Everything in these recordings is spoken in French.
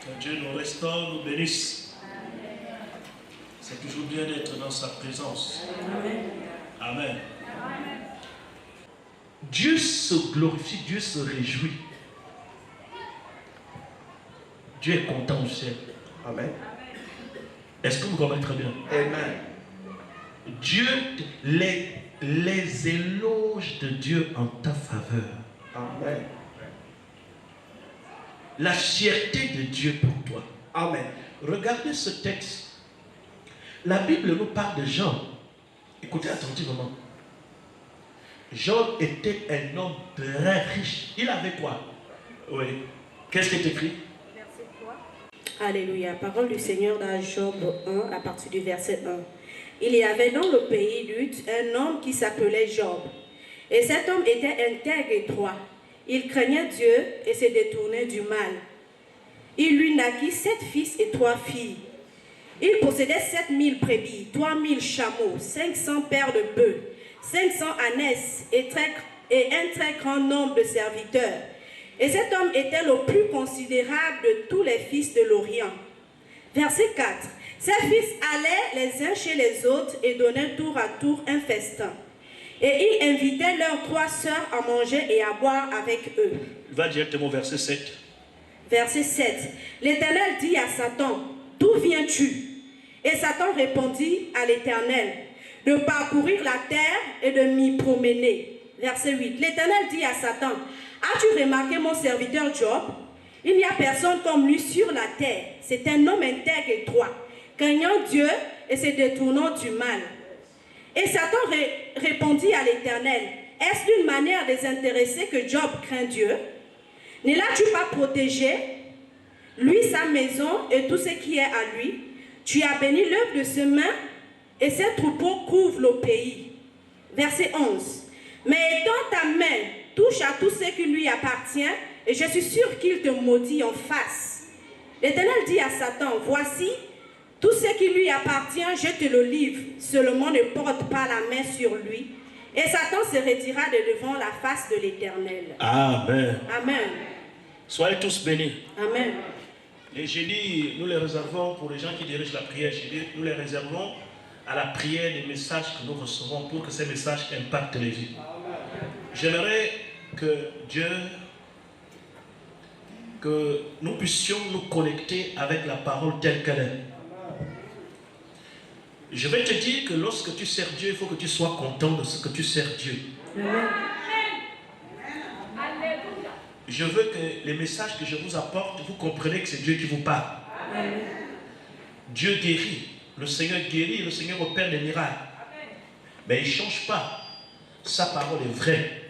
Que Dieu nous restaure, nous bénisse. C'est toujours bien d'être dans sa présence. Amen. Dieu se glorifie, Dieu se réjouit. Dieu est content au ciel. Amen. Est-ce que vous comprenez très bien? Amen. Dieu, les éloges de Dieu en ta faveur. Amen. La fierté de Dieu pour toi. Amen. Regardez ce texte. La Bible nous parle de Job. Écoutez attentivement. Job était un homme très riche. Il avait quoi? Oui. Qu'est-ce qui est écrit? Verset 3. Alléluia. Parole du Seigneur dans Job 1 à partir du verset 1. Il y avait dans le pays d'Uth un homme qui s'appelait Job. Et cet homme était intègre et droit. Il craignait Dieu et se détournait du mal. Il lui naquit 7 fils et 3 filles. Il possédait 7000 brebis, 3000 chameaux, 500 paires de bœufs, 500 ânesses et un très grand nombre de serviteurs. Et cet homme était le plus considérable de tous les fils de l'Orient. Verset 4. Ses fils allaient les uns chez les autres et donnaient tour à tour un festin. Et ils invitaient leurs 3 sœurs à manger et à boire avec eux. Va directement au verset 7. Verset 7. L'Éternel dit à Satan, « D'où viens-tu » Et Satan répondit à l'Éternel, « De parcourir la terre et de m'y promener. » Verset 8. L'Éternel dit à Satan, « As-tu remarqué mon serviteur Job? Il n'y a personne comme lui sur la terre. C'est un homme intègre et droit, craignant Dieu et se détournant du mal. » Et Satan répondit à l'Éternel, « Est-ce d'une manière désintéressée que Job craint Dieu? Ne l'as-tu pas protégé, lui, sa maison et tout ce qui est à lui? Tu as béni l'œuvre de ses mains et ses troupeaux couvrent le pays. » Verset 11. « Mais étends ta main, touche à tout ce qui lui appartient et je suis sûr qu'il te maudit en face. » L'Éternel dit à Satan, « Voici, tout ce qui lui appartient, je te le livre, seulement ne porte pas la main sur lui. » Et Satan se retira de devant la face de l'Éternel. Amen. Amen. Soyez tous bénis. Amen. Les jeudis, nous les réservons pour les gens qui dirigent la prière. Nous les réservons à la prière des messages que nous recevons pour que ces messages impactent les vies. J'aimerais que nous puissions nous connecter avec la parole telle qu'elle est. Je vais te dire que lorsque tu sers Dieu, il faut que tu sois content de ce que tu sers Dieu. Amen. Je veux que les messages que je vous apporte, vous compreniez que c'est Dieu qui vous parle. Amen. Dieu guérit. Le Seigneur guérit, le Seigneur opère des miracles. Mais il ne change pas. Sa parole est vraie.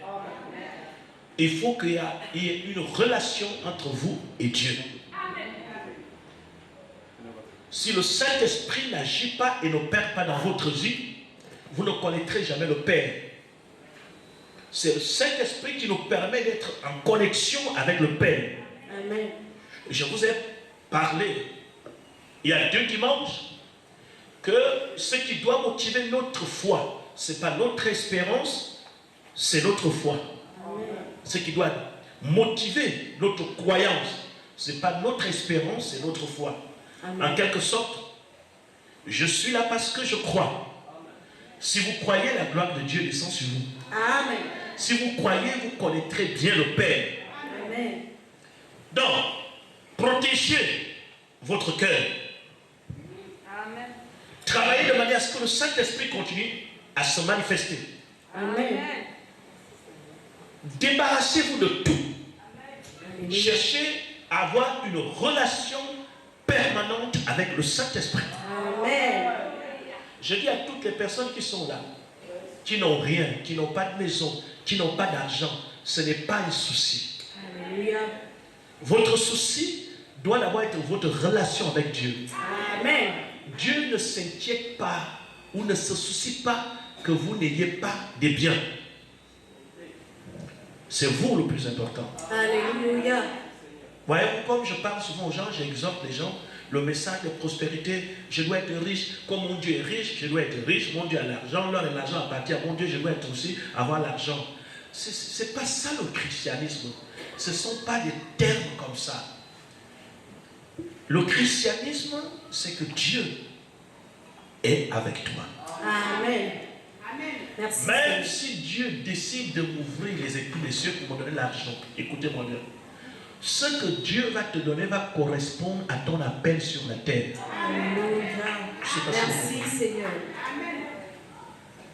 Il faut qu'il y ait une relation entre vous et Dieu. Si le Saint-Esprit n'agit pas et n'opère pas dans votre vie, vous ne connaîtrez jamais le Père. C'est le Saint-Esprit qui nous permet d'être en connexion avec le Père. Amen. Je vous ai parlé il y a 2 dimanches que ce qui doit motiver notre foi, ce n'est pas notre espérance, c'est notre foi. Amen. Ce qui doit motiver notre croyance, ce n'est pas notre espérance, c'est notre foi. Amen. En quelque sorte, je suis là parce que je crois. Si vous croyez, la gloire de Dieu descend sur vous. Amen. Si vous croyez, vous connaîtrez bien le Père. Amen. Donc, protégez votre cœur. Amen. Travaillez de manière à ce que le Saint-Esprit continue à se manifester. Amen. Débarrassez-vous de tout. Cherchez à avoir une relation permanente avec le Saint-Esprit. Amen. Je dis à toutes les personnes qui sont là, qui n'ont rien, qui n'ont pas de maison, qui n'ont pas d'argent, ce n'est pas un souci. Alléluia. Votre souci doit d'abord être votre relation avec Dieu. Amen. Dieu ne s'inquiète pas ou ne se soucie pas que vous n'ayez pas des biens. C'est vous le plus important. Alléluia. Voyez-vous, comme je parle souvent aux gens, j'exhorte les gens, le message de prospérité, je dois être riche, comme mon Dieu est riche, je dois être riche, mon Dieu a l'argent, l'argent appartient à mon Dieu, je dois être aussi avoir l'argent. Ce n'est pas ça le christianisme. Ce ne sont pas des termes comme ça. Le christianisme, c'est que Dieu est avec toi. Amen. Merci. Même si Dieu décide de m'ouvrir les écus des cieux pour me donner l'argent, écoutez-moi bien. Ce que Dieu va te donner va correspondre à ton appel sur la terre. Alléluia. Merci Seigneur.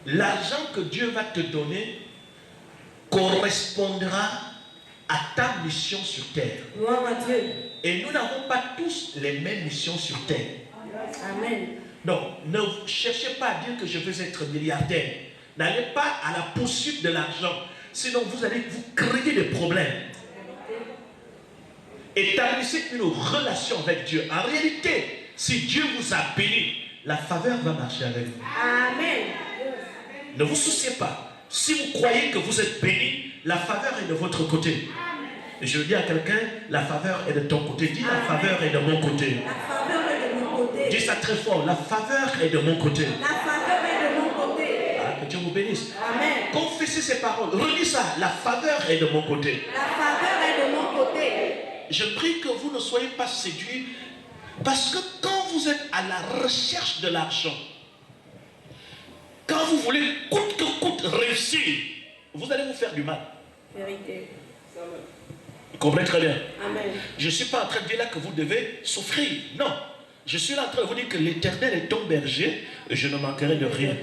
L'argent que Dieu va te donner correspondra à ta mission sur terre. Gloire à Dieu. Et nous n'avons pas tous les mêmes missions sur terre. Amen. Donc, ne cherchez pas à dire que je veux être milliardaire. N'allez pas à la poursuite de l'argent. Sinon, vous allez vous créer des problèmes. Établissez une relation avec Dieu. En réalité, si Dieu vous a béni, la faveur va marcher avec vous. Amen. Ne vous souciez pas. Si vous croyez que vous êtes béni, la faveur est de votre côté. Et je dis à quelqu'un, la faveur est de ton côté. Dis, la faveur est de mon côté. La faveur est de mon côté. Dis ça très fort, la faveur est de mon côté. La faveur est de mon côté. Ah, que Dieu vous bénisse. Amen. Confessez ces paroles. Redis ça, la faveur est de mon côté. La faveur est de mon côté. Je prie que vous ne soyez pas séduits, parce que quand vous êtes à la recherche de l'argent, quand vous voulez coûte que coûte réussir, vous allez vous faire du mal. Vérité. Vous comprenez très bien. Amen. Je ne suis pas en train de dire là que vous devez souffrir. Non. Je suis là en train de vous dire que l'Éternel est ton berger et je ne manquerai de rien.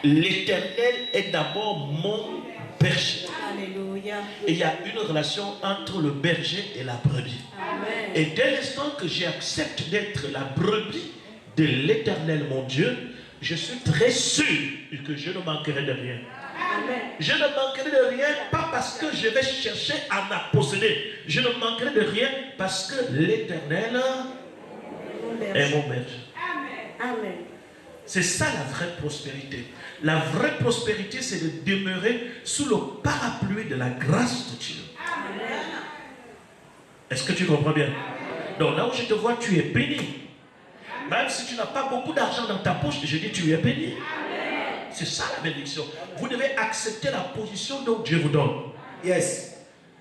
L'Éternel est d'abord mon berger. Alléluia. Et il y a une relation entre le berger et la brebis. Amen. Et dès l'instant que j'accepte d'être la brebis de l'Éternel, mon Dieu, je suis très sûr que je ne manquerai de rien. Amen. Je ne manquerai de rien, pas parce que je vais chercher à la posséder. Je ne manquerai de rien parce que l'Éternel est mon berger. Amen. C'est ça la vraie prospérité. La vraie prospérité, c'est de demeurer sous le parapluie de la grâce de Dieu. Est-ce que tu comprends bien? Donc là où je te vois, tu es béni. Même si tu n'as pas beaucoup d'argent dans ta poche, je dis tu es béni. C'est ça la bénédiction. Vous devez accepter la position dont Dieu vous donne. Yes.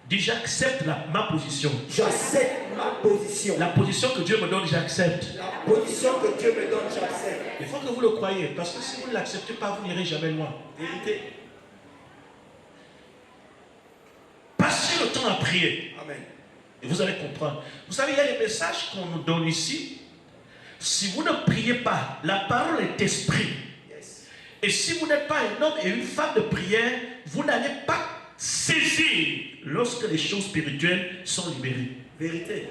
Dis j'accepte ma position. J'accepte ma position. La position que Dieu me donne, j'accepte. La position que Dieu me donne, j'accepte. Il faut que vous le croyez, parce que si vous ne l'acceptez pas, vous n'irez jamais loin. Vérité. Passez le temps à prier. Amen. Et vous allez comprendre. Vous savez, il y a les messages qu'on nous donne ici. Si vous ne priez pas, la parole est esprit. Yes. Et si vous n'êtes pas un homme et une femme de prière, vous n'allez pas saisir lorsque les choses spirituelles sont libérées. Vérité.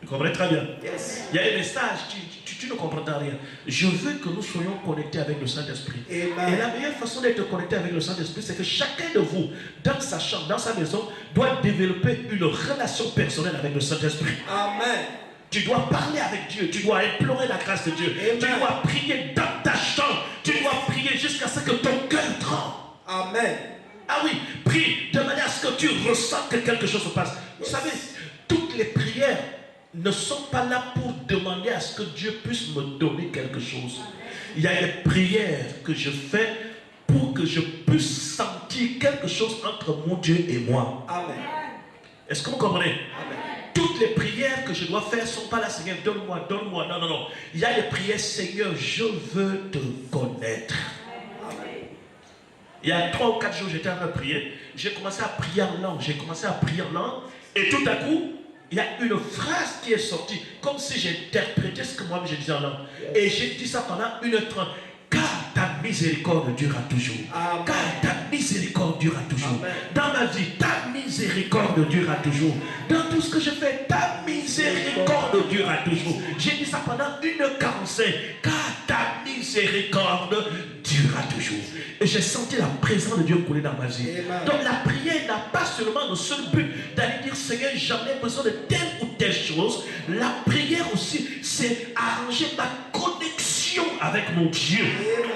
Vous comprenez très bien. Yes. Il y a des messages, tu ne comprends rien. Je veux que nous soyons connectés avec le Saint-Esprit. Amen. Et la meilleure façon d'être connecté avec le Saint-Esprit, c'est que chacun de vous, dans sa chambre, dans sa maison, doit développer une relation personnelle avec le Saint-Esprit. Amen. Tu dois parler avec Dieu, tu dois implorer la grâce de Dieu. Amen. Tu dois prier dans ta chambre, tu dois prier jusqu'à ce que ton cœur tremble. Amen. Ah oui, prie de manière à ce que tu ressens que quelque chose se passe. Vous savez, toutes les prières ne sont pas là pour demander à ce que Dieu puisse me donner quelque chose. Il y a des prières que je fais pour que je puisse sentir quelque chose entre mon Dieu et moi. Amen. Est-ce que vous comprenez? Amen. Toutes les prières que je dois faire ne sont pas là, Seigneur, donne-moi, donne-moi. Non, non, non. Il y a des prières, Seigneur, je veux te connaître. Il y a 3 ou 4 jours, j'étais en train de prier. J'ai commencé à prier en langue. Et tout à coup, il y a une phrase qui est sortie, comme si j'interprétais ce que moi-même je disais en langue. Et j'ai dit ça pendant 1h30. Car ta miséricorde durera toujours. Amen. Car ta miséricorde durera toujours. Amen. Dans ma vie, ta miséricorde durera toujours. Dans tout ce que je fais, ta miséricorde durera toujours. J'ai dit ça pendant 1h45. Car ta miséricorde durera toujours. Et j'ai senti la présence de Dieu couler dans ma vie. Amen. Donc la prière n'a pas seulement le seul but d'aller dire Seigneur, j'en ai besoin de telle ou telle chose. La prière aussi, c'est arranger ma connexion avec mon Dieu. Amen.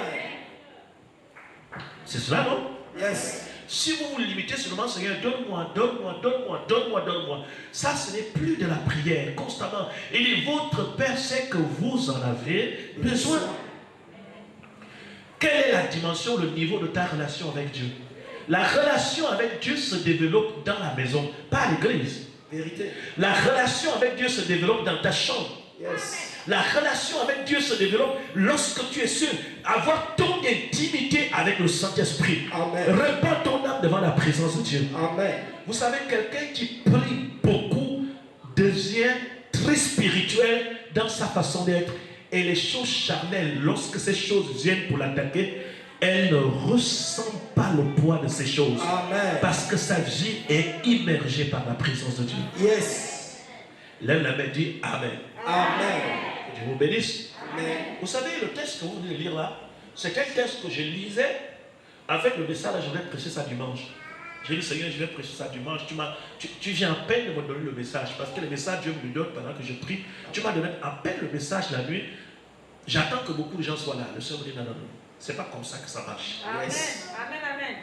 C'est cela, non? Yes. Si vous vous limitez seulement, Seigneur, donne-moi, donne-moi, donne-moi, donne-moi, donne-moi. Ça, ce n'est plus de la prière constamment. Et votre Père sait que vous en avez besoin. Quelle est la dimension, le niveau de ta relation avec Dieu? La relation avec Dieu se développe dans la maison, pas à l'église. Vérité. La relation avec Dieu se développe dans ta chambre. Yes. La relation avec Dieu se développe lorsque tu es seul. Avoir ton intimité avec le Saint-Esprit. Amen. Répands ton âme devant la présence de Dieu. Amen. Vous savez, quelqu'un qui prie beaucoup devient très spirituel dans sa façon d'être. Et les choses charnelles, lorsque ces choses viennent pour l'attaquer, elle ne ressent pas le poids de ces choses. Amen. Parce que sa vie est immergée par la présence de Dieu. Yes. Lève la main et dis Amen. Amen. Que Dieu vous bénisse. Amen. Vous savez, le texte que vous venez de lire là, c'est un texte que je lisais avec le message, je vais prêcher ça dimanche. J'ai dit, Seigneur, je vais prêcher ça dimanche. Tu viens à peine de me donner le message, parce que le message, Dieu me le donne pendant que je prie. Tu m'as donné à peine le message la nuit. J'attends que beaucoup de gens soient là. Le Seigneur me dit, non, non, non. C'est pas comme ça que ça marche. Amen. Yes. Amen. Amen.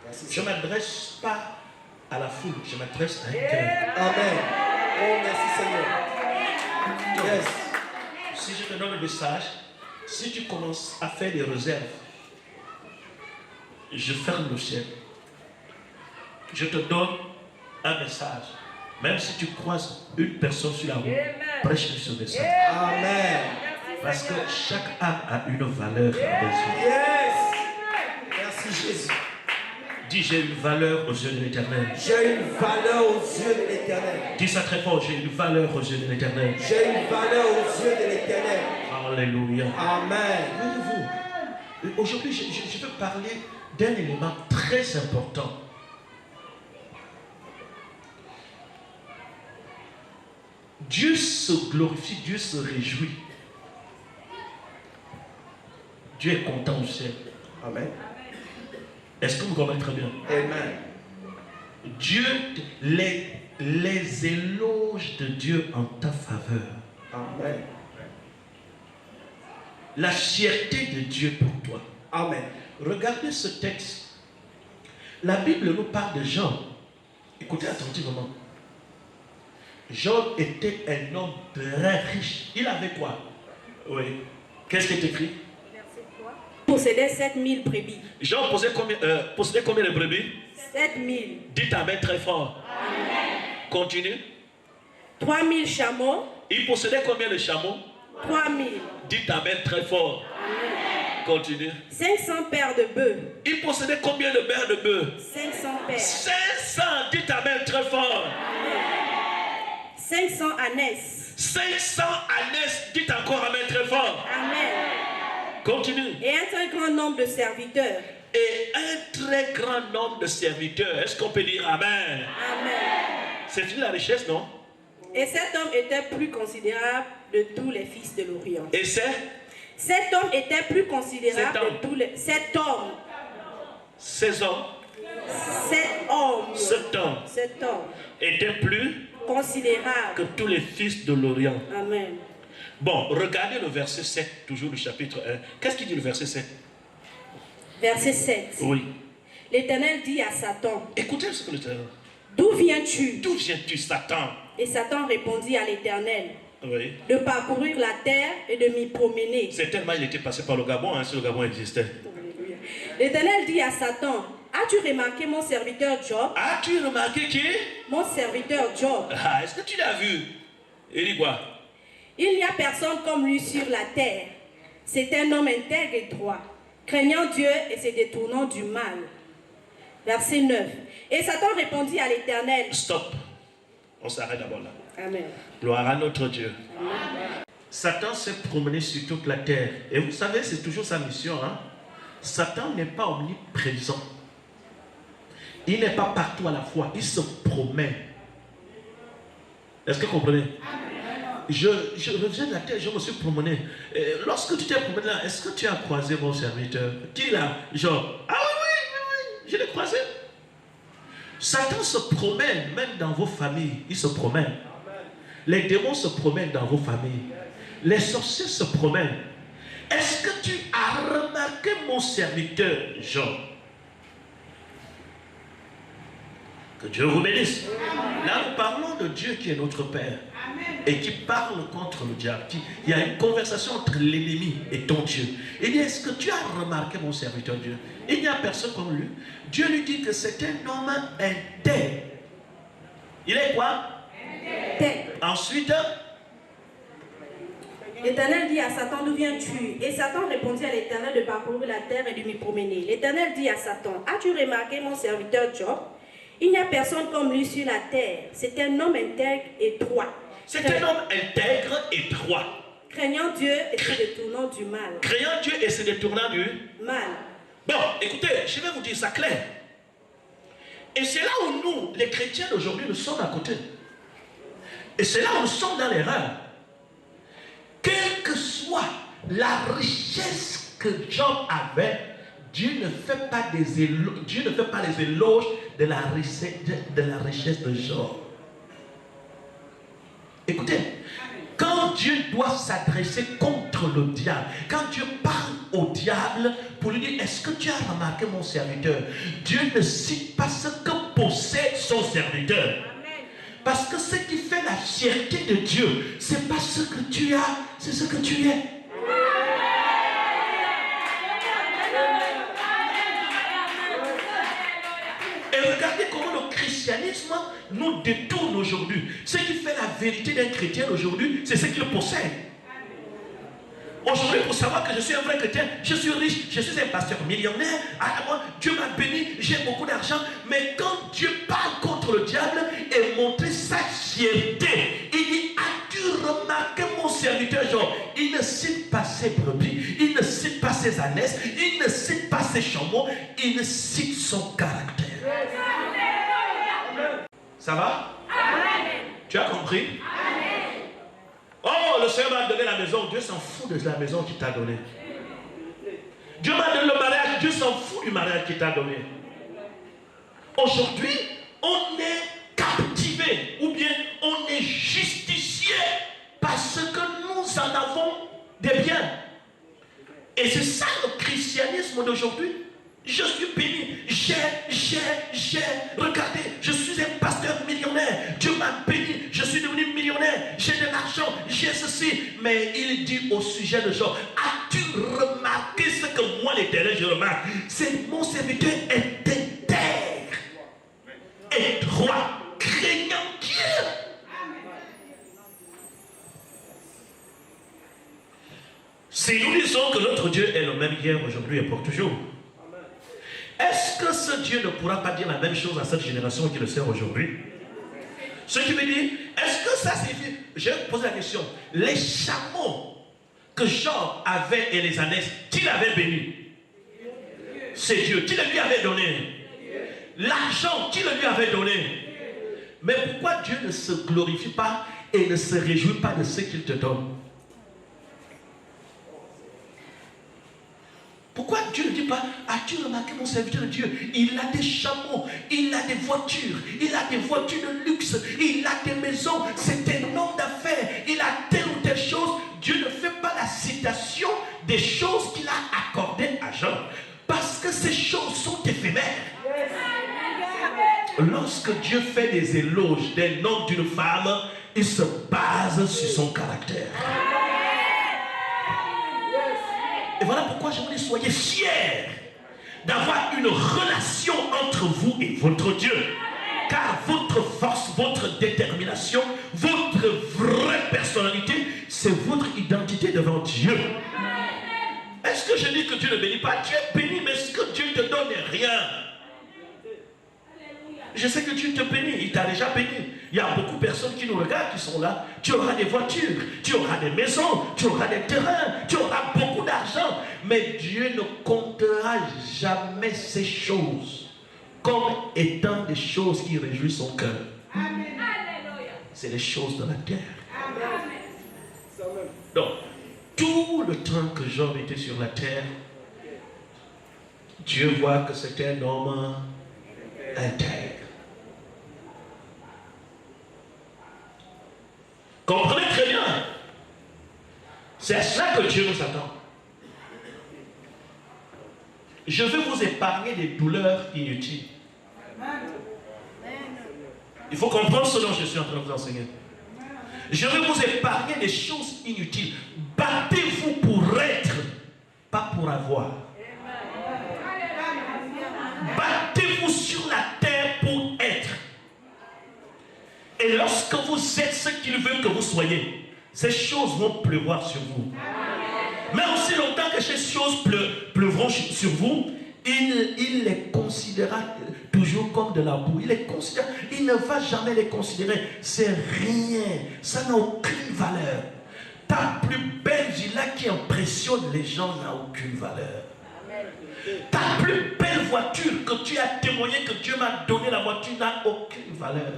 Merci, Je ne Seigneur. m'adresse pas à la foule, je m'adresse à un cœur. Amen. Oh, merci Seigneur. Yes. Si je te donne le message, si tu commences à faire des réserves, je ferme le ciel. Je te donne un message. Même si tu croises une personne sur la route, prêche-lui ce message. Amen. Parce que chaque âme a une valeur à mes yeux. Yes. Merci Jésus. Dis, j'ai une valeur aux yeux de l'Éternel. J'ai une valeur aux yeux de l'Éternel. Dis ça très fort, j'ai une valeur aux yeux de l'Éternel. J'ai une valeur aux yeux de l'Éternel. Alléluia. Amen. Voyez-vous, aujourd'hui, je veux parler d'un élément très important. Dieu se glorifie, Dieu se réjouit. Dieu est content au ciel. Amen. Est-ce que vous comprenez très bien? Amen. Dieu, les éloges de Dieu en ta faveur. Amen. La fierté de Dieu pour toi. Amen. Regardez ce texte. La Bible nous parle de Jean. Écoutez attentivement. Jean était un homme très riche. Il avait quoi? Oui. Qu'est-ce qui est écrit? Possédait 7000 brebis. Jean possédait combien de brebis? 7000. Dites Amen très fort. Amen. Continue. 3000 chameaux. Il possédait combien de chameaux? 3000. Dites Amen très fort. Amen. Continue. 500 paires de bœufs. Il possédait combien de paires de bœufs? 500 paires. 500. Dites Amen très fort. 500 ânesses. 500 ânesses. Dites encore Amen très fort. Amen. Continue. Et un très grand nombre de serviteurs. Et un très grand nombre de serviteurs. Est-ce qu'on peut dire Amen? Amen. C'est fini la richesse, non? Et cet homme était plus considérable de tous les fils de l'Orient. Et c'est Cet homme était plus considérable Cet homme. de tous les... Cet homme. ces hommes, Cet homme était plus considérable. que tous les fils de l'Orient. Amen. Bon, regardez le verset 7, toujours du chapitre 1. Qu'est-ce qu'il dit le verset 7? Verset 7. Oui. L'Éternel dit à Satan, Écoutez ce que le Seigneur. d'où viens-tu? D'où viens-tu, Satan? Et Satan répondit à l'Éternel, Oui. de parcourir la terre et de m'y promener. C'est tellement il était passé par le Gabon, si le Gabon existait. L'Éternel dit à Satan, as-tu remarqué mon serviteur Job? As-tu remarqué qui? Mon serviteur Job. Ah, est-ce que tu l'as vu? Il dit quoi? Il n'y a personne comme lui sur la terre. C'est un homme intègre et droit, craignant Dieu et se détournant du mal. Verset 9. Et Satan répondit à l'Éternel. Stop. On s'arrête d'abord là. Amen. Gloire à notre Dieu. Amen. Satan s'est promené sur toute la terre. Et vous savez, c'est toujours sa mission. Hein? Satan n'est pas omniprésent. Il n'est pas partout à la fois. Il se promène. Est-ce que vous comprenez? Je reviens de la terre, je me suis promené. Et lorsque tu t'es promené là, est-ce que tu as croisé mon serviteur? Qui là? Genre, ah oui, je l'ai croisé. Satan se promène même dans vos familles. Il se promène. Les démons se promènent dans vos familles. Les sorciers se promènent. Est-ce que tu as remarqué mon serviteur Jean? Que Dieu vous bénisse. Là, nous parlons de Dieu qui est notre Père. Et qui parle contre le diable. Il y a une conversation entre l'ennemi et ton Dieu. Il dit, est-ce que tu as remarqué mon serviteur Dieu? Il n'y a personne comme lui. Dieu lui dit que c'est un homme intègre. Il est quoi? Intègre. Ensuite, L'Éternel dit à Satan, d'où viens-tu? Et Satan répondit à l'Éternel de parcourir la terre et de m'y promener. L'Éternel dit à Satan, as-tu remarqué mon serviteur Job? Il n'y a personne comme lui sur la terre. C'est un homme intègre et droit. c'est un homme intègre et droit. Craignant Dieu et se détournant du mal. Craignant Dieu et se détournant du Mal. Bon, écoutez, je vais vous dire ça clair. Et c'est là où nous, les chrétiens d'aujourd'hui, nous sommes à côté. Et c'est là où nous sommes dans l'erreur. Quelle que soit la richesse que Job avait, Dieu ne fait pas les éloges de la richesse de Job. Écoutez, quand Dieu doit s'adresser contre le diable, quand Dieu parle au diable pour lui dire, est-ce que tu as remarqué mon serviteur? Dieu ne cite pas ce que possède son serviteur. Parce que ce qui fait la fierté de Dieu, ce n'est pas ce que tu as, c'est ce que tu es. Et regardez comment le christianisme nous détourne aujourd'hui. Ce qui fait la vérité d'un chrétien aujourd'hui, c'est ce qu'il possède. Aujourd'hui, pour savoir que je suis un vrai chrétien, je suis riche, je suis un pasteur millionnaire, moi, Dieu m'a béni, j'ai beaucoup d'argent. Mais quand Dieu parle contre le diable et montre sa fierté, il dit, as-tu remarqué mon serviteur Job? Il ne cite pas ses brebis, il ne cite pas ses ânesses, il ne cite pas ses chameaux, il cite son caractère. Ça va? Amen. Tu as compris? Amen. Oh, le Seigneur m'a donné la maison. Dieu s'en fout de la maison qu'il t'a donnée. Dieu m'a donné le mariage. Dieu s'en fout du mariage qu'il t'a donné. Aujourd'hui, on est captivé ou bien on est justifié parce que nous en avons des biens. Et c'est ça le christianisme d'aujourd'hui. Je suis béni, regardez, je suis un pasteur millionnaire, Dieu m'a béni, je suis devenu millionnaire, j'ai de l'argent, j'ai ceci. Mais il dit au sujet de Job, as-tu remarqué ce que moi l'Éternel je remarque? C'est mon serviteur est intègre, et droit, craignant Dieu. Si nous disons que notre Dieu est le même hier, aujourd'hui et pour toujours, est-ce que ce Dieu ne pourra pas dire la même chose à cette génération qui le sert aujourd'hui? Ce qui veut dire, est-ce que ça signifie, je vais vous poser la question, les chameaux que Job avait et les ânesses, qui l'avait béni? C'est Dieu. Qui le lui avait donné? L'argent, qui le lui avait donné? Mais pourquoi Dieu ne se glorifie pas et ne se réjouit pas de ce qu'il te donne? Pourquoi Dieu ne dit pas, as-tu remarqué mon serviteur de Dieu? Il a des chameaux, il a des voitures de luxe, il a des maisons, c'est un homme d'affaires, il a telle ou telle chose. Dieu ne fait pas la citation des choses qu'il a accordées à Job, parce que ces choses sont éphémères. Lorsque Dieu fait des éloges d'un homme, d'une femme, il se base sur son caractère. Et voilà pourquoi je vous dis, soyez fiers d'avoir une relation entre vous et votre Dieu. Car votre force, votre détermination, votre vraie personnalité, c'est votre identité devant Dieu. Est-ce que je dis que Dieu ne bénit pas? Dieu bénit, mais ce que Dieu te donne n'est rien. Je sais que Dieu te bénit, il t'a déjà béni. Il y a beaucoup de personnes qui nous regardent, qui sont là. Tu auras des voitures, tu auras des maisons, tu auras des terrains, tu auras beaucoup d'argent. Mais Dieu ne comptera jamais ces choses comme étant des choses qui réjouissent son cœur. C'est les choses de la terre. Donc, tout le temps que Job était sur la terre, Dieu voit que c'était un homme intègre. Comprenez très bien. C'est à cela que Dieu nous attend. Je vais vous épargner des douleurs inutiles. Il faut comprendre ce dont je suis en train de vous enseigner. Je vais vous épargner des choses inutiles. Battez-vous pour être, pas pour avoir. Battez-vous sur la terre pour être. Et lorsque vous êtes ce qu'il veut que vous soyez, ces choses vont pleuvoir sur vous. Mais aussi longtemps que ces choses pleuvront sur vous, il les considérera toujours comme de la boue. Il ne va jamais les considérer. C'est rien. Ça n'a aucune valeur. Ta plus belle villa qui impressionne les gens n'a aucune valeur. Ta plus belle voiture que tu as témoigné que Dieu m'a donné la voiture n'a aucune valeur.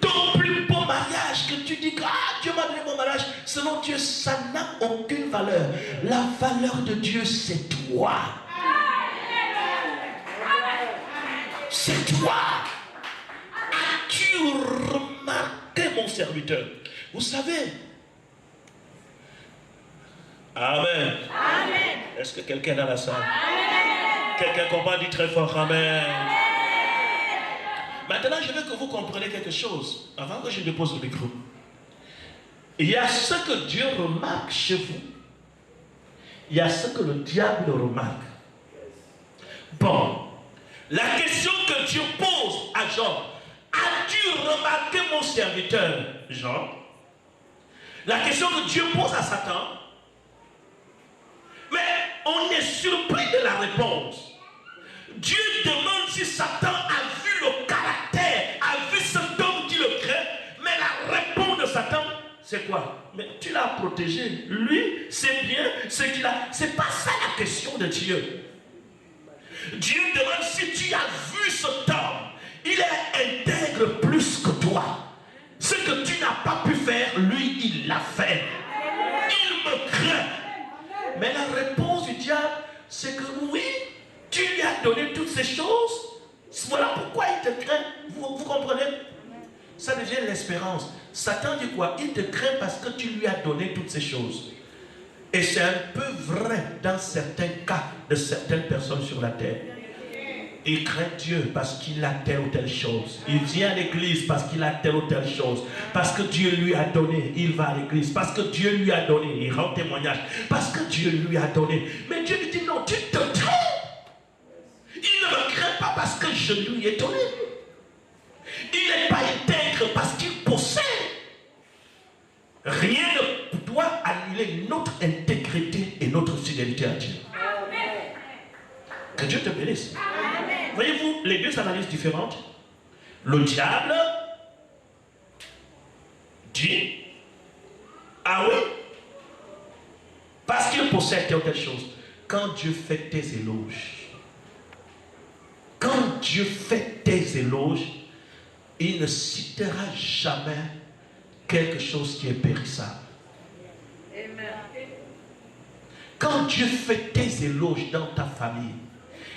Ton plus beau mariage que tu dis que Dieu m'a donné mon mariage, selon Dieu, ça n'a aucune valeur. La valeur de Dieu, c'est toi. C'est toi. As-tu remarqué, mon serviteur? Vous savez. Amen. Amen. Est-ce que quelqu'un est dans la salle? Quelqu'un comprend, dit très fort Amen. Maintenant, je veux que vous compreniez quelque chose, avant que je dépose le micro. Il y a ce que Dieu remarque chez vous. Il y a ce que le diable remarque. Bon, la question que Dieu pose à Jean, as-tu remarqué mon serviteur, Jean? La question que Dieu pose à Satan, mais on est surpris de la réponse. Dieu demande si Satan a vu le caractère, a vu cet homme qui le craint, mais la réponse de Satan, c'est quoi? Mais tu l'as protégé. Lui, c'est bien ce qu'il a. C'est pas ça la question de Dieu. Dieu demande si tu as vu cet homme. Il est intègre plus que toi. Ce que tu n'as pas pu faire, lui, il l'a fait. Il me craint. Mais la réponse du diable, c'est que oui, tu lui as donné toutes ces choses. Voilà pourquoi il te craint. Vous comprenez? Ça devient l'espérance. Satan dit quoi? Il te craint parce que tu lui as donné toutes ces choses. Et c'est un peu vrai dans certains cas de certaines personnes sur la terre. Il craint Dieu parce qu'il a telle ou telle chose. Il vient à l'église parce qu'il a telle ou telle chose. Parce que Dieu lui a donné, il va à l'église. Parce que Dieu lui a donné, il rend témoignage. Parce que Dieu lui a donné. Mais Dieu lui dit non, tu te trompes. Il ne me craint pas parce que je lui ai donné. Il n'est pas intègre parce qu'il possède. Rien ne doit annuler notre intégrité et notre fidélité à Dieu. Que Dieu te bénisse. Voyez-vous, les deux analyses différentes. Le diable dit, ah oui, parce qu'il possède telle ou telle chose. Quand Dieu fait tes éloges, quand Dieu fait tes éloges, il ne citera jamais quelque chose qui est périssable. Quand Dieu fait tes éloges dans ta famille,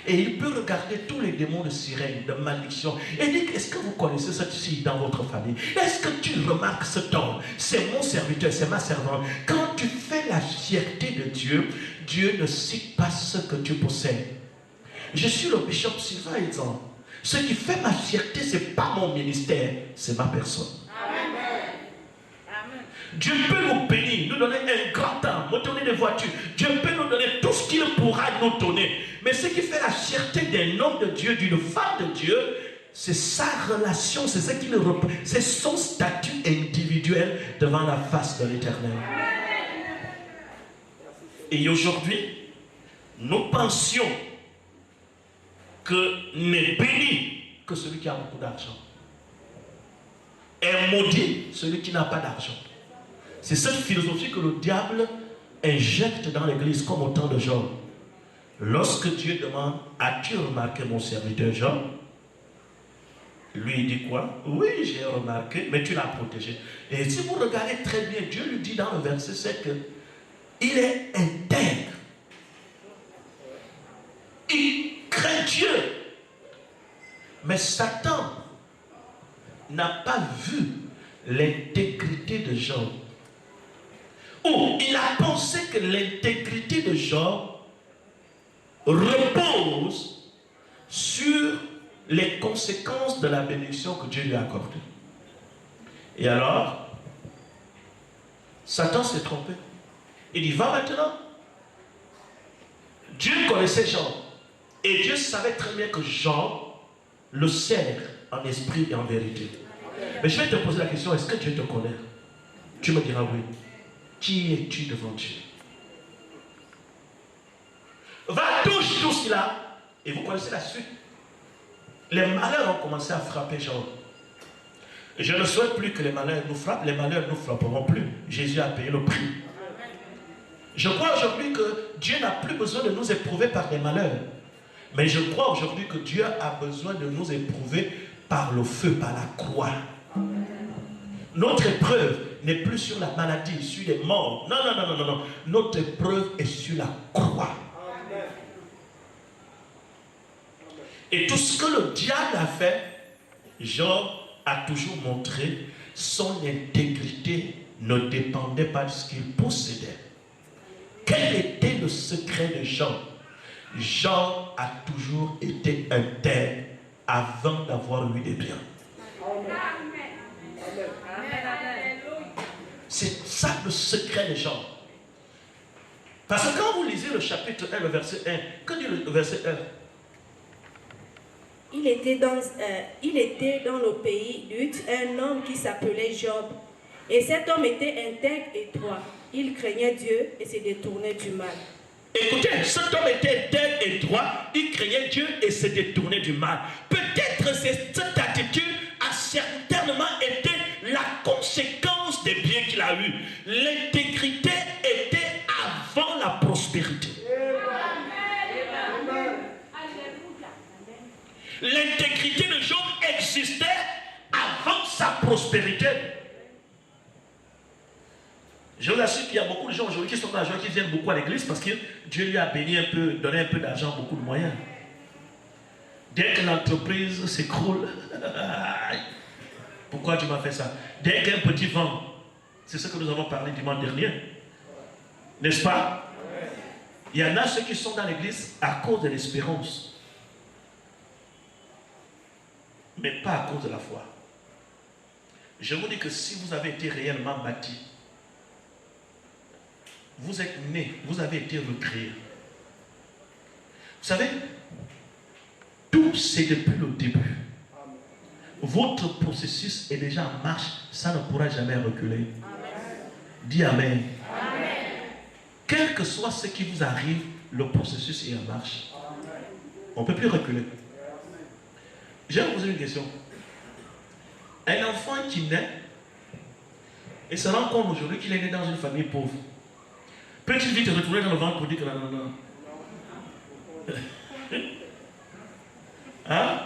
et il peut regarder tous les démons de sirène, de malédiction, et dire, est-ce que vous connaissez ceci dans votre famille? Est-ce que tu remarques cet homme? C'est mon serviteur, c'est ma servante. Quand tu fais la fierté de Dieu, Dieu ne cite pas ce que tu possèdes. Je suis le bishop Sylvain Edson. Ce qui fait ma fierté, ce n'est pas mon ministère, c'est ma personne. Dieu peut nous bénir, nous donner un grand temps, nous donner des voitures. Dieu peut nous donner tout ce qu'il pourra nous donner. Mais ce qui fait la fierté d'un homme de Dieu, d'une femme de Dieu, c'est sa relation, c'est ce qu'il représente, c'est son statut individuel devant la face de l'Éternel. Et aujourd'hui, nous pensions que n'est béni que celui qui a beaucoup d'argent. Est maudit celui qui n'a pas d'argent. C'est cette philosophie que le diable injecte dans l'église comme au temps de Job. Lorsque Dieu demande, as-tu remarqué mon serviteur Job? Lui il dit quoi? Oui, j'ai remarqué, mais tu l'as protégé. Et si vous regardez très bien, Dieu lui dit dans le verset 7 que il est intègre. Il craint Dieu. Mais Satan n'a pas vu l'intégrité de Job. Ou il a pensé que l'intégrité de Job repose sur les conséquences de la bénédiction que Dieu lui a accordée. Et alors, Satan s'est trompé. Il dit, va maintenant. Dieu connaissait Job. Et Dieu savait très bien que Job le sert en esprit et en vérité. Mais je vais te poser la question, est-ce que Dieu te connaît? Tu me diras oui. Qui es-tu devant Dieu? Va, touche tout cela. Et vous connaissez la suite. Les malheurs ont commencé à frapper Job. Je ne souhaite plus que les malheurs nous frappent. Les malheurs ne nous frapperont plus. Jésus a payé le prix. Je crois aujourd'hui que Dieu n'a plus besoin de nous éprouver par des malheurs. Mais je crois aujourd'hui que Dieu a besoin de nous éprouver par le feu, par la croix. Notre épreuve n'est plus sur la maladie, sur les morts. Non, non, non, non, non. Notre épreuve est sur la croix. Et tout ce que le diable a fait, Job a toujours montré, son intégrité ne dépendait pas de ce qu'il possédait. Quel était le secret de Job? Job a toujours été intègre avant d'avoir eu des biens. C'est ça le secret de Job. Parce que quand vous lisez le chapitre 1, le verset 1, que dit le verset 1? Il était dans le pays d'Ud un homme qui s'appelait Job. Et cet homme était intègre et droit. Il craignait Dieu et se détournait du mal. Écoutez, cet homme était intègre et droit, il craignait Dieu et se détournait du mal. Peut-être cette attitude a certainement été la conséquence des biens qu'il a eus. L'intégrité était avant la prospérité. L'intégrité de Job existait avant sa prospérité. Je vous assure qu'il y a beaucoup de gens aujourd'hui qui sont dans la joie, qui viennent beaucoup à l'église parce que Dieu lui a béni un peu, donné un peu d'argent, beaucoup de moyens. Dès que l'entreprise s'écroule, pourquoi tu m'as fait ça? Dès qu'un petit vent, c'est ce que nous avons parlé dimanche dernier, n'est-ce pas? Il y en a ceux qui sont dans l'église à cause de l'espérance. Mais pas à cause de la foi. Je vous dis que si vous avez été réellement bâti, vous êtes né, vous avez été recréé. Vous savez, tout c'est depuis le début. Votre processus est déjà en marche, ça ne pourra jamais reculer. Amen. Dis Amen. Amen. Quel que soit ce qui vous arrive, le processus est en marche. Amen. On ne peut plus reculer. Je vais vous poser une question. Un enfant qui naît et se rend compte aujourd'hui qu'il est né dans une famille pauvre, peut-il vite retourner dans le ventre pour dire que non, non, non? Hein?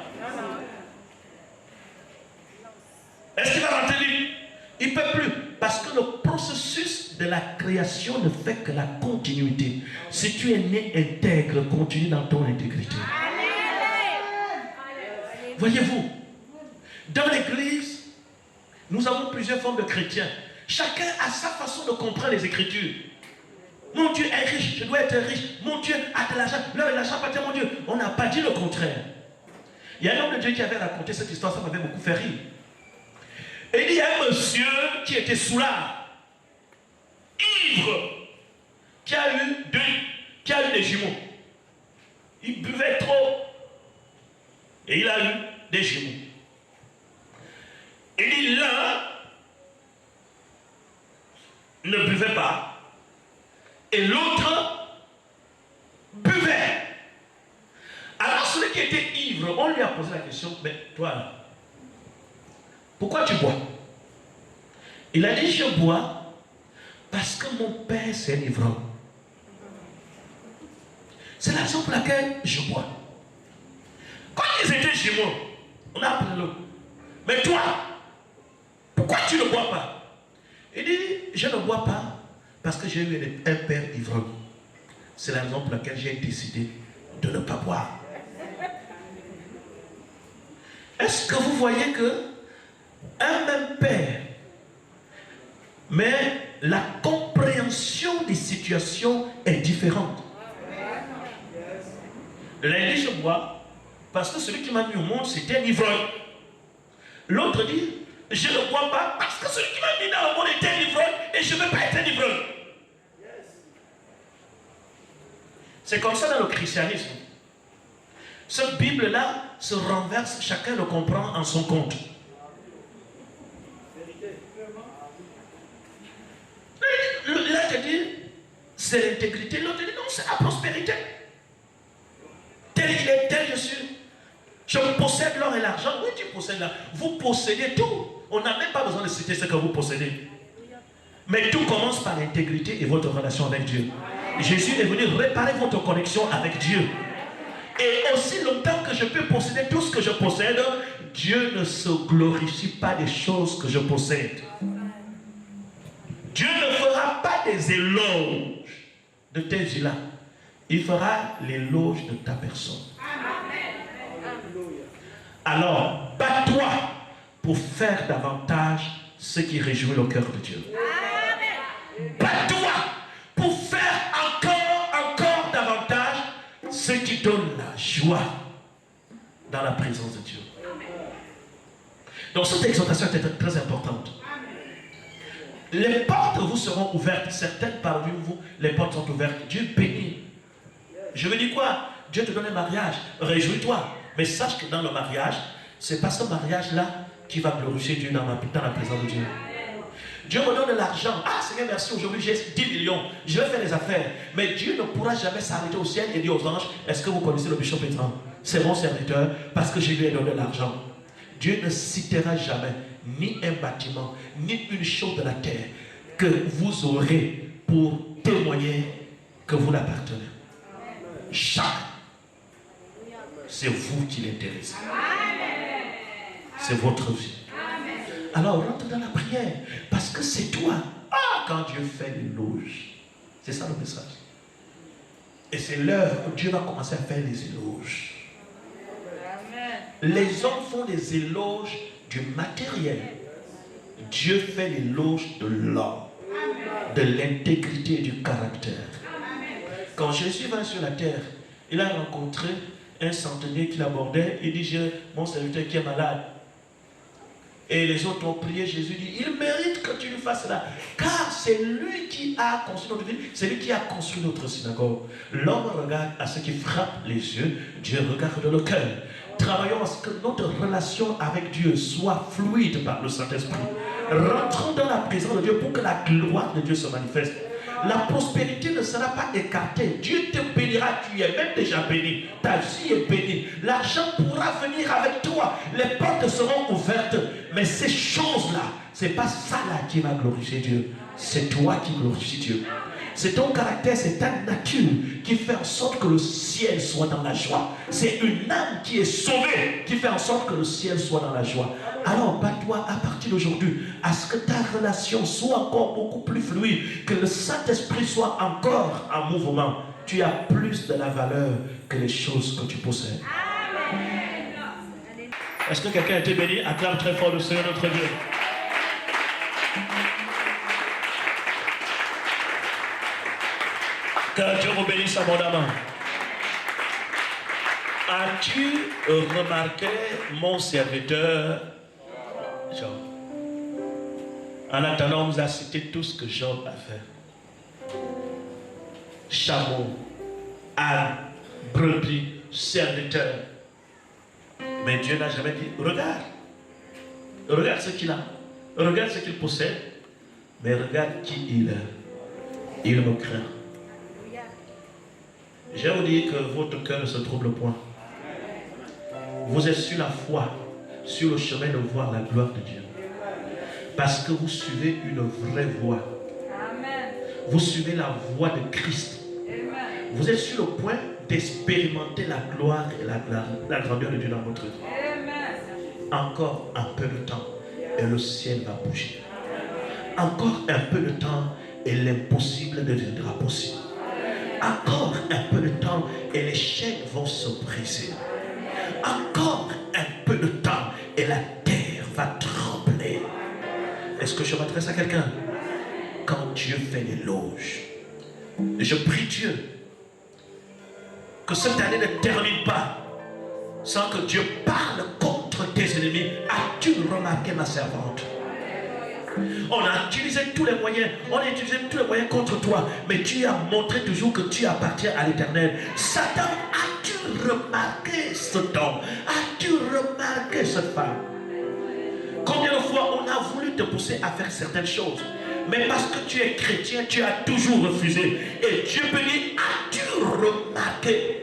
Est-ce qu'il va rentrer vite? Il ne peut plus. Parce que le processus de la création ne fait que la continuité. Si tu es né intègre, continue dans ton intégrité. Voyez-vous, dans l'église, nous avons plusieurs formes de chrétiens. Chacun a sa façon de comprendre les Écritures. Mon Dieu est riche, je dois être riche. Mon Dieu a de l'argent, l'argent appartient à mon Dieu. On n'a pas dit le contraire. Il y a un homme de Dieu qui avait raconté cette histoire, ça m'avait beaucoup fait rire. Et il y a un monsieur qui était soulard, ivre, qui a eu des jumeaux. Il buvait trop. Et il a eu des jumeaux. Il dit l'un ne buvait pas et l'autre buvait. Alors celui qui était ivre, on lui a posé la question, mais toi, pourquoi tu bois? Il a dit, je bois parce que mon père c'est un ivrogne. C'est la raison pour laquelle je bois. Quand ils étaient jumeaux, on a appris l'autre. Mais toi, pourquoi tu ne bois pas? Il dit, je ne bois pas parce que j'ai eu un père ivrogne. C'est la raison pour laquelle j'ai décidé de ne pas boire. Est-ce que vous voyez que un même père, mais la compréhension des situations est différente? L'un dit, je bois parce que celui qui m'a mis au monde, c'était un ivrogne. L'autre dit, je ne bois pas parce que celui qui m'a mis dans le monde était un ivrogne et je ne veux pas être un ivrogne. C'est comme ça dans le christianisme. Cette Bible-là se renverse, chacun le comprend en son compte. c'est l'intégrité. L'autre dit, non, c'est la prospérité. Tel il est, tel je suis. Je possède l'or et l'argent. Oui, tu possèdes l'argent. Vous possédez tout. On n'a même pas besoin de citer ce que vous possédez. Mais tout commence par l'intégrité et votre relation avec Dieu. Jésus est venu réparer votre connexion avec Dieu. Et aussi longtemps que je peux posséder tout ce que je possède, Dieu ne se glorifie pas des choses que je possède. Dieu ne fera pas des éloges de tes villas. Il fera l'éloge de ta personne. Alors, bats-toi pour faire davantage ce qui réjouit le cœur de Dieu. Bats-toi pour faire encore davantage ce qui donne la joie dans la présence de Dieu. Donc cette exhortation est très importante. Les portes vous seront ouvertes. Certaines parmi vous, les portes sont ouvertes. Dieu bénit. Je veux dire quoi? Dieu te donne un mariage. Réjouis-toi. Mais sache que dans le mariage, ce n'est pas ce mariage-là qui va glorifier Dieu dans la présence de Dieu. Dieu me donne de l'argent. Ah Seigneur, merci, aujourd'hui j'ai 10 millions. Je vais faire des affaires. Mais Dieu ne pourra jamais s'arrêter au ciel et dire aux anges, est-ce que vous connaissez le bishop Pétran? C'est mon serviteur parce que je lui ai donné de l'argent. Dieu ne citera jamais ni un bâtiment, ni une chose de la terre que vous aurez pour témoigner que vous l'appartenez. Chaque, c'est vous qui l'intéressez. C'est votre vie. Alors rentre dans la prière, parce que c'est toi. Ah, quand Dieu fait l'éloge, c'est ça le message. Et c'est l'heure où Dieu va commencer à faire les éloges. Les hommes font des éloges du matériel. Dieu fait l'éloge de l'homme, de l'intégrité et du caractère. Quand Jésus va sur la terre, il a rencontré un centenier qui l'abordait. Il dit, j'ai mon serviteur qui est malade. Et les autres ont prié. Jésus dit, il mérite que tu lui fasses cela. Car c'est lui qui a construit notre ville. C'est lui qui a construit notre synagogue. L'homme regarde à ce qui frappe les yeux. Dieu regarde le cœur. Travaillons à ce que notre relation avec Dieu soit fluide par le Saint-Esprit. Rentrons dans la présence de Dieu pour que la gloire de Dieu se manifeste. La prospérité ne sera pas écartée. Dieu te bénira, tu es même déjà béni. Ta vie est bénie. L'argent pourra venir avec toi. Les portes seront ouvertes. Mais ces choses-là, ce n'est pas ça là qui va glorifier Dieu. C'est toi qui glorifie Dieu. C'est ton caractère, c'est ta nature qui fait en sorte que le ciel soit dans la joie. C'est une âme qui est sauvée qui fait en sorte que le ciel soit dans la joie. Alors bats-toi à partir d'aujourd'hui à ce que ta relation soit encore beaucoup plus fluide, que le Saint-Esprit soit encore en mouvement. Tu as plus de la valeur que les choses que tu possèdes. Est-ce que quelqu'un a été béni? Acclame très fort le Seigneur notre Dieu. Que Dieu vous bénisse abondamment. As-tu remarqué mon serviteur Job? En attendant, on nous a cité tout ce que Job a fait. Chameau, âne, brebis, serviteur. Mais Dieu n'a jamais dit, regarde. Regarde ce qu'il a. Regarde ce qu'il possède. Mais regarde qui il est. Il me craint. Je vais vous dire que votre cœur ne se trouble point. Vous êtes sur la foi, sur le chemin de voir la gloire de Dieu. Parce que vous suivez une vraie voie. Vous suivez la voie de Christ. Vous êtes sur le point d'expérimenter la gloire et la grandeur de Dieu dans votre vie. Encore un peu de temps et le ciel va bouger. Encore un peu de temps et l'impossible deviendra possible. Encore un peu de temps et les chaînes vont se briser. Encore un peu de temps et la terre va trembler. Est-ce que je m'adresse à quelqu'un? Quand Dieu fait l'éloge, je prie Dieu que cette année ne termine pas sans que Dieu parle contre tes ennemis. As-tu remarqué ma servante? On a utilisé tous les moyens, contre toi, mais tu as montré toujours que tu appartiens à l'Éternel. Satan, as-tu remarqué cet homme? As-tu remarqué cette femme? Combien de fois on a voulu te pousser à faire certaines choses, Mais parce que tu es chrétien, tu as toujours refusé. Et Dieu peut dire, as-tu remarqué?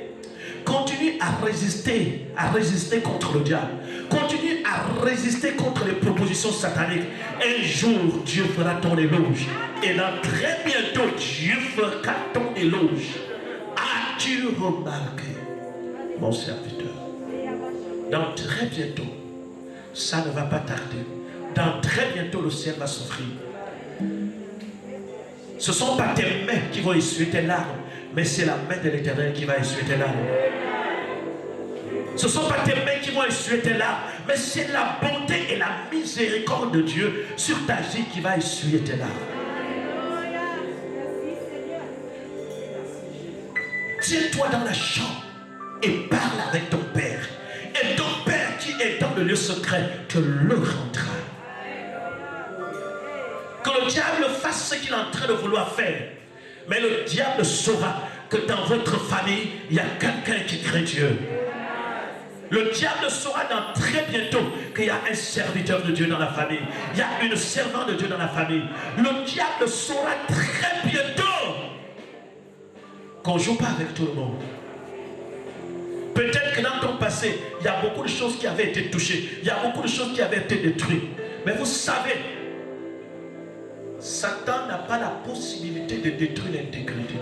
Continue à résister contre le diable. Continue à résister contre les propositions sataniques. Un jour, Dieu fera ton éloge. Et dans très bientôt, Dieu fera ton éloge. As-tu remarqué, mon serviteur? Dans très bientôt, ça ne va pas tarder. Dans très bientôt, le ciel va s'offrir. Ce ne sont pas tes mains qui vont essuyer tes larmes, mais c'est la main de l'Éternel qui va essuyer tes larmes. Ce ne sont pas tes mains qui vont essuyer tes larmes, mais c'est la bonté et la miséricorde de Dieu sur ta vie qui va essuyer tes larmes. Tiens-toi dans la chambre et parle avec ton Père. Et ton Père qui est dans le lieu secret te le rendra. Que le diable fasse ce qu'il est en train de vouloir faire. Mais le diable saura que dans votre famille, il y a quelqu'un qui craint Dieu. Le diable saura dans très bientôt qu'il y a un serviteur de Dieu dans la famille. Il y a une servante de Dieu dans la famille. Le diable saura très bientôt qu'on ne joue pas avec tout le monde. Peut-être que dans ton passé, il y a beaucoup de choses qui avaient été touchées. Il y a beaucoup de choses qui avaient été détruites. Mais vous savez, Satan n'a pas la possibilité de détruire l'intégrité.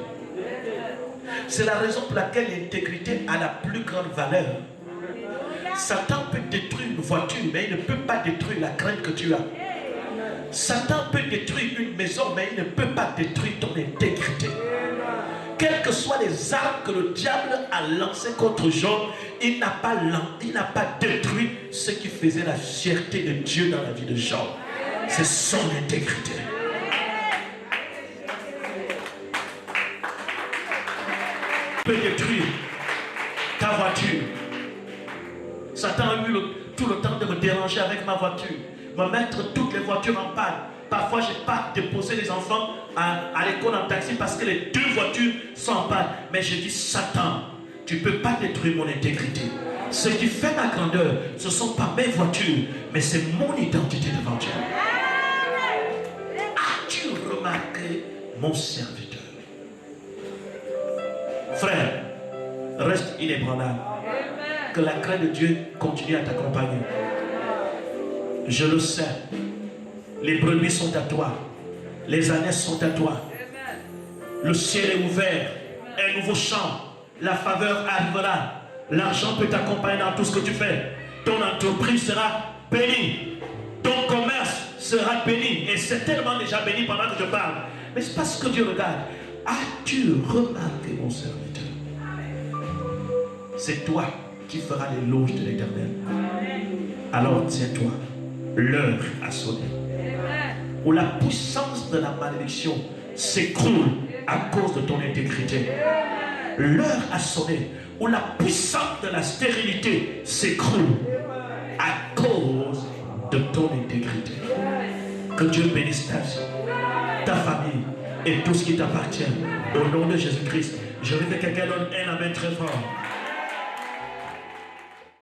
C'est la raison pour laquelle l'intégrité a la plus grande valeur. Satan peut détruire une voiture, mais il ne peut pas détruire la crainte que tu as. Satan peut détruire une maison, mais il ne peut pas détruire ton intégrité. Quelles que soient les armes que le diable a lancées contre Job, il n'a pas détruit ce qui faisait la fierté de Dieu dans la vie de Job. C'est son intégrité. Il peut détruire ta voiture. Satan a eu tout le temps de me déranger avec ma voiture, me mettre toutes les voitures en panne. Parfois, je pars déposer les enfants à l'école en taxi parce que les deux voitures sont en panne. Mais je dis, Satan, tu ne peux pas détruire mon intégrité. Ce qui fait ma grandeur, ce ne sont pas mes voitures, mais c'est mon identité devant Dieu. As-tu remarqué mon serviteur? Frère, reste inébranlable. Que la crainte de Dieu continue à t'accompagner. Je le sais. Les brebis sont à toi. Les ânesses sont à toi. Le ciel est ouvert. Un nouveau champ. La faveur arrivera. L'argent peut t'accompagner dans tout ce que tu fais. Ton entreprise sera bénie. Ton commerce sera béni. Et c'est tellement déjà béni pendant que je parle. Mais c'est parce que Dieu regarde. As-tu remarqué mon serviteur? C'est toi qui fera l'éloge de l'Éternel. Alors tiens-toi. L'heure a sonné. Où la puissance de la malédiction s'écroule à cause de ton intégrité. L'heure a sonné où la puissance de la stérilité s'écroule à cause de ton intégrité. Que Dieu bénisse ta vie, ta famille et tout ce qui t'appartient. Au nom de Jésus-Christ, je veux que quelqu'un donne un amen très fort.